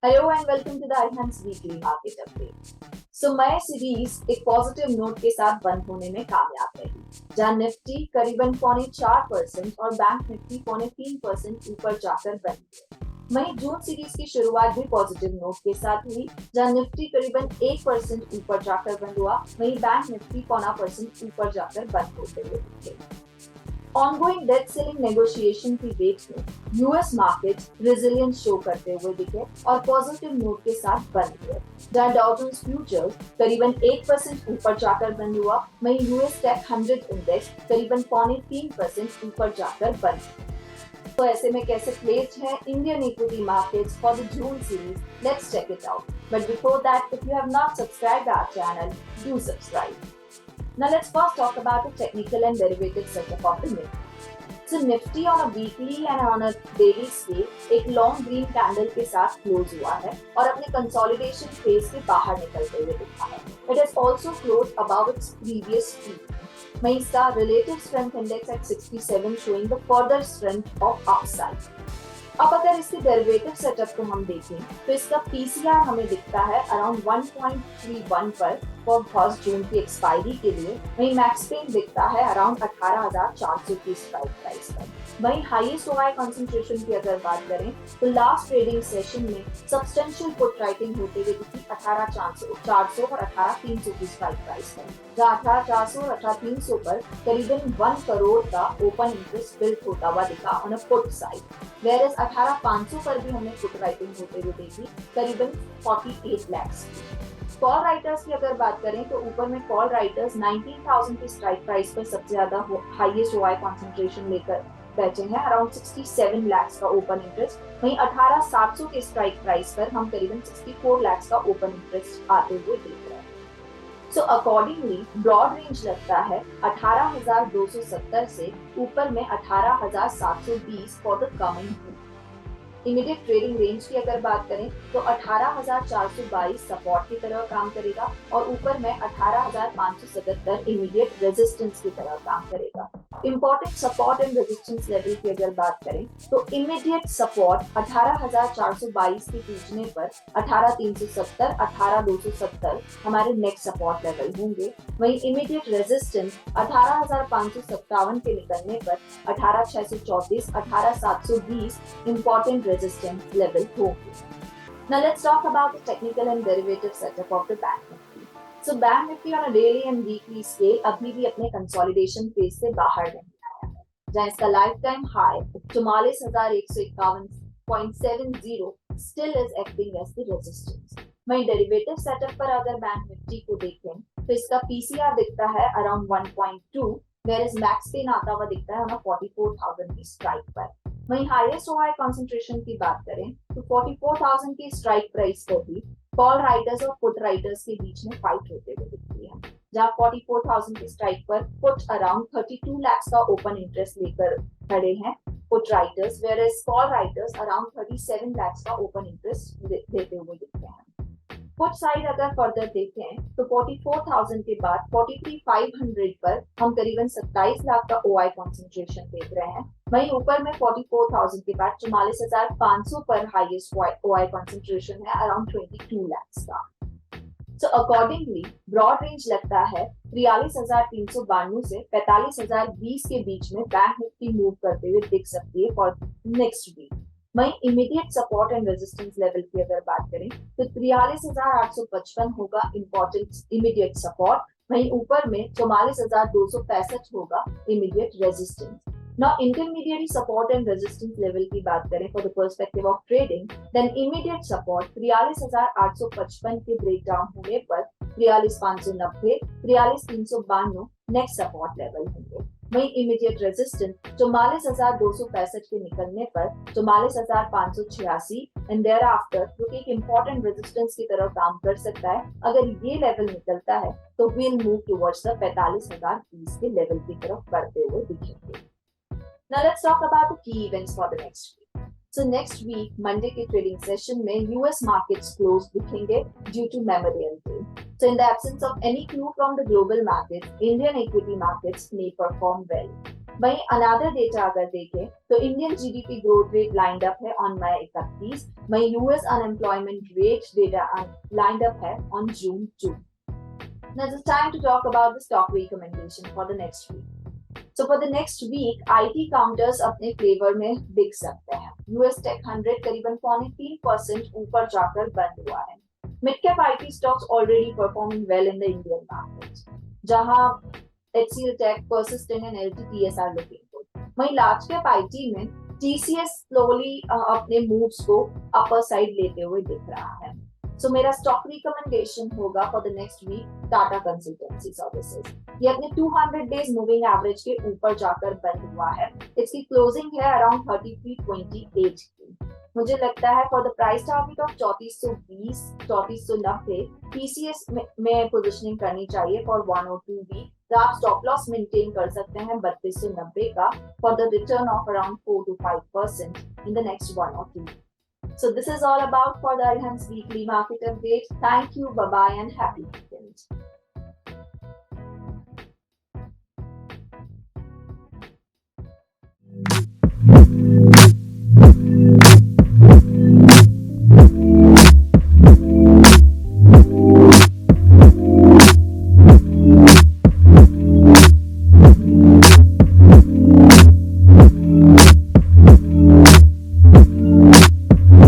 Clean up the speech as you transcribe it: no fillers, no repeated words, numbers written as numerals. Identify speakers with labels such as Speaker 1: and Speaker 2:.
Speaker 1: Hello and welcome to the iHands Weekly Market Update. May series एक positive note के साथ बंद होने में कामयाब रही, जहां निफ्टी करीबन 4.25% और बैंक निफ्टी 3.5% ऊपर जाकर बंद हुए। वहीं जून सीरीज की शुरुआत भी पॉजिटिव नोट के साथ हुई, जहां निफ्टी करीबन 1% ऊपर जाकर बंद हुआ, वहीं बैंक निफ्टी 0.5% ऊपर जाकर बंद होते हुए दिखे। ऑनगोइंग डेट सेलिंग नेगोशिएशन की वेट में यूएस मार्केट रेजिलियंस शो करते हुए दिखे और पॉजिटिव नोट के साथ बंद हुए, जहां डाउ जोन्स फ्यूचर्स करीबन 1% ऊपर जाकर बंद हुआ, वहीं यूएस टेक 100 इंडेक्स करीबन 0.3% ऊपर जाकर बंद हुआ। तो ऐसे में कैसे प्लेस्ड है Indian equity markets for the June series? Let's check it out, but before that, if you have not subscribed our channel, do subscribe. Now let's first talk about the technical and derivative setup of the Nifty. So Nifty on a weekly and on a daily scale एक long green candle के साथ close हुआ है और अपने consolidation phase से बाहर निकलते हुए दिखा है. It has also closed above its previous peak. वहीं इसका relative strength index at 67 showing the further strength of upside. अब अगर इसके डेरिवेटिव सेटअप को हम देखें तो इसका पीसीआर हमें दिखता है अराउंड 1.31 पर फॉर 1 जून की एक्सपायरी के लिए, वहीं मैक्स पेन दिखता है अराउंड 18,400 की स्ट्राइक प्राइस पर। वहीं हाईएस्ट ओआई कंसंट्रेशन की अगर बात करें तो लास्ट ट्रेडिंग सेशन में सब्सटेंशियल पुट राइटिंग होते हुए दिखी 18,400 और 18,300 की स्ट्राइक प्राइस पर, जहाँ 18,400 और 18,300 पर करीबन 1 करोड़ का ओपन इंटरेस्ट बिल्ड होता हुआ दिखा on a put side, whereas 18,500 पर भी हमने पुट राइटिंग होते हुए देखी करीबन 48 लाख की। कॉल राइटर्स की अगर बात करें तो ऊपर में कॉल राइटर्स 19,000 की स्ट्राइक प्राइस पर सबसे ज्यादा हाईएस्ट ओआई कंसंट्रेशन लेकर बैठे हैं, अराउंड 67 लाख का ओपन इंटरेस्ट। वहीं 18,700 के स्ट्राइक प्राइस पर हम करीबन 64 लाख का ओपन इंटरेस्ट आते हुए देख रहे हैं। सो अकॉर्डिंगली ब्रॉड रेंज लगता है 18,270 से ऊपर में 18,720 for the coming week. Immediate trading range की अगर बात करें तो 18,422 सपोर्ट की तरह काम करेगा और ऊपर में 18,577 इमीडिएट रेजिस्टेंस की तरह काम करेगा। Important support and resistance level की अगर बात करें तो इमीडिएट सपोर्ट 18,422 के टूटने पर 18,370, 18,270 हमारे नेक्स्ट सपोर्ट लेवल होंगे। वहीं इमीडिएट रेजिस्टेंस 18,557 के निकलने पर 18,634, 18,720 इंपॉर्टेंट resistance level होगी। Now let's talk about the technical and derivative setup of the Bank Nifty. So Bank Nifty on a daily and weekly scale अभी भी अपने consolidation phase से बाहर नहीं आया है, जहाँ इसका life time high 44,151.70 still is acting as the resistance. वहीं डेरिवेटिव सेटअप पर अगर बैंक निफ्टी को देखें तो इसका पीसीआर दिखता है अराउंड 1.2, whereas मैक्स पेन आता हुआ दिखता है 44,000 की स्ट्राइक पर। वहीं हाईएस्ट ओआई कंसंट्रेशन की बात करें तो 44,000 की स्ट्राइक प्राइस पर भी कॉल राइटर्स और पुट राइटर्स के बीच में फाइट होते हुए दिखती है, जहां 44,000 की स्ट्राइक पर पुट अराउंड 32 लाख का ओपन इंटरेस्ट लेकर खड़े हैं put writers, whereas call writers around 37 lakh का ओपन इंटरेस्ट देते हुए दिखते हैं। पुट साइड अगर फर्दर देखें तो 44,000 के बाद 43,500 पर हम करीबन 27 लाख का ओआई कंसंट्रेशन देख रहे हैं। वहीं ऊपर में 44,000 के बाद 44,500 पर हाईएस्ट ओआई कंसंट्रेशन है अराउंड 22 लाख का। सो अकॉर्डिंगली ब्रॉड रेंज लगता है 43,392 से 45,020 के बीच में बैंक निफ्टी मूव करते हुए दिख सकती है फॉर नेक्स्ट वीक। वहीं immediate support and resistance level की अगर बात करें तो 43,855 होगा इंपॉर्टेंट इमीडिएट सपोर्ट, वहीं ऊपर में 44,265 होगा immediate resistance. Now intermediary support and resistance level की बात करें for the perspective of trading, then immediate support 43,855 के ब्रेकडाउन होने पर 43,590, 43,392 नेक्स्ट सपोर्ट लेवल होंगे। वहीं इमीडिएट रेजिस्टेंस 44,265 के निकलने पर 44,586 एंड देयर आफ्टर, जो कि एक इंपॉर्टेंट रेजिस्टेंस की तरह काम कर सकता है। अगर ये लेवल निकलता है तो विल मूव टुवर्ड्स द 45,020 के लेवल की तरफ बढ़ते हुए दिखेंगे। Now let's talk about the key events for the next week. So next week, Monday के trading session में US markets close दिखेंगे due to Memorial Day. So in the absence of any clue from the global markets, Indian equity markets may perform well. वहीं अनादर data अगर देखें तो Indian GDP growth rate lined up है on मई 31, वहीं US unemployment rate data lined up है on June 2। Now it's time to talk about the stock recommendation for the next week. So for the next week, IT counters अपने flavour में बिक सकते हैं। US Tech 100 करीबन 3% ऊपर जाकर बंद हुआ है। Mid cap IT stocks already performing well in the Indian market, जहां HCL Tech, Persistent and LTTS are looking good. वहीं large cap IT में TCS slowly अपने moves को upper side लेते हुए दिख रहा है। So मेरा स्टॉक रिकमेंडेशन होगा for the next week Tata Consultancy Services. ये अपने 200 डेज मूविंग एवरेज के ऊपर जाकर बंद हुआ है। इसकी क्लोजिंग है अराउंड 33.28 की। मुझे लगता है for the price target of 3420 3490 TCS में पोजीशनिंग करनी चाहिए फॉर 1 और 2 वीक। तो आप स्टॉप लॉस मेंटेन कर सकते हैं 3290 का for the return of around 4 to 5% in the next 1 or 2 weeks. So this is all about for the Arhan's weekly market update. Thank you, bye bye, and happy weekend.